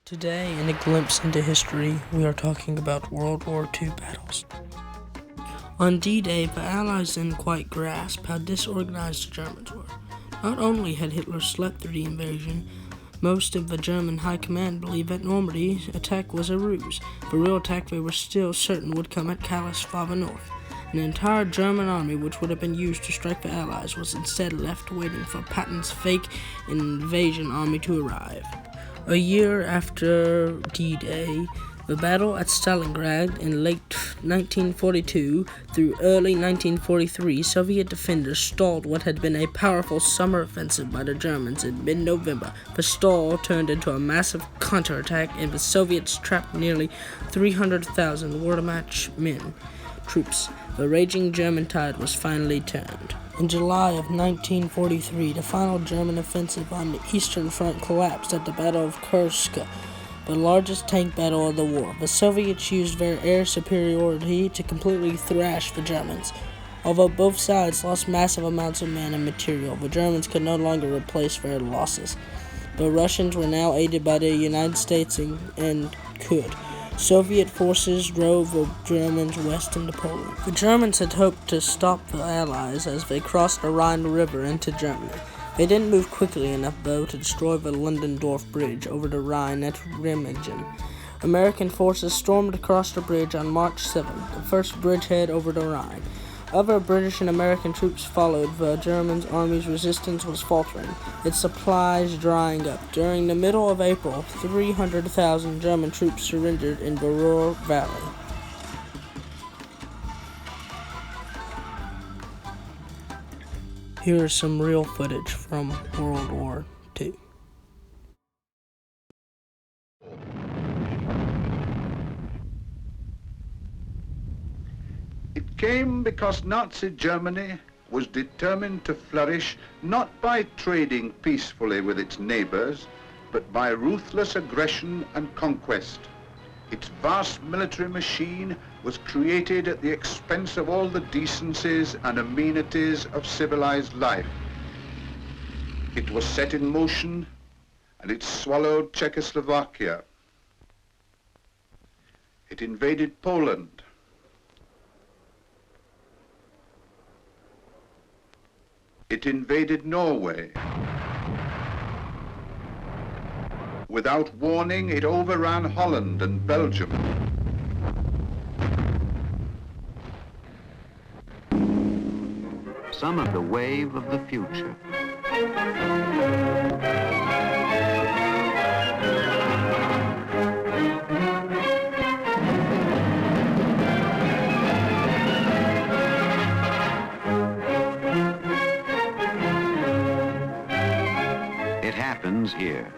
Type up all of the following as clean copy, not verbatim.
Today, in a glimpse into history, we are talking about World War II battles. On D-Day, the Allies didn't quite grasp how disorganized the Germans were. Not only had Hitler slept through the invasion, most of the German high command believed that Normandy's attack was a ruse. The real attack they were still certain would come at Calais farther north. An entire German army which would have been used to strike the Allies was instead left waiting for Patton's fake invasion army to arrive. A year after D-Day, the battle at Stalingrad in late 1942 through early 1943, Soviet defenders stalled what had been a powerful summer offensive by the Germans in mid-November. The stall turned into a massive counterattack, and the Soviets trapped nearly 300,000 Wehrmacht troops. The raging German tide was finally turned. In July of 1943, the final German offensive on the Eastern Front collapsed at the Battle of Kursk, the largest tank battle of the war. The Soviets used their air superiority to completely thrash the Germans. Although both sides lost massive amounts of men and material, the Germans could no longer replace their losses. The Russians were now aided by the United States and could. Soviet forces drove the Germans west into Poland. The Germans had hoped to stop the Allies as they crossed the Rhine River into Germany. They didn't move quickly enough, though, to destroy the Ludendorff Bridge over the Rhine at Rimingen. American forces stormed across the bridge on March 7th, the first bridgehead over the Rhine. Other British and American troops followed. The German army's resistance was faltering, its supplies drying up. During the middle of April, 300,000 German troops surrendered in the Ruhr Valley. Here is some real footage from World War II. It came because Nazi Germany was determined to flourish not by trading peacefully with its neighbors, but by ruthless aggression and conquest. Its vast military machine was created at the expense of all the decencies and amenities of civilized life. It was set in motion, and it swallowed Czechoslovakia. It invaded Poland. It invaded Norway. Without warning, it overran Holland and Belgium. Some of the wave of the future. It happens here,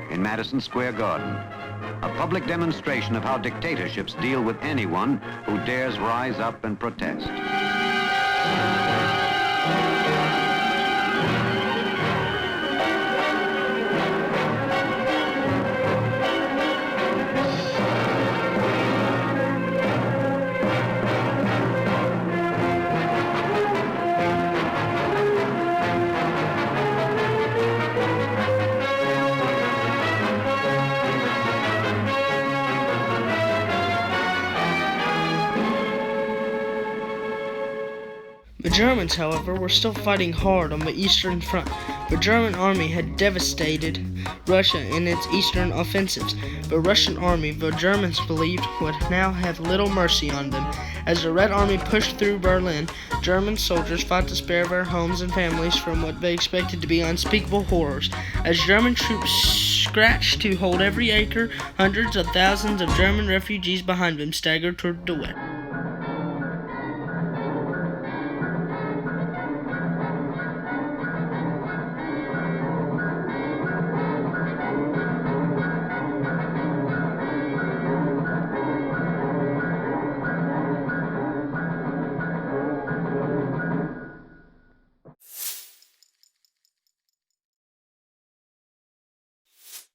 in Madison Square Garden, a public demonstration of how dictatorships deal with anyone who dares rise up and protest. The Germans, however, were still fighting hard on the Eastern Front. The German army had devastated Russia in its eastern offensives. The Russian army, the Germans believed, would now have little mercy on them. As the Red Army pushed through Berlin, German soldiers fought to spare their homes and families from what they expected to be unspeakable horrors. As German troops scratched to hold every acre, hundreds of thousands of German refugees behind them staggered toward the west.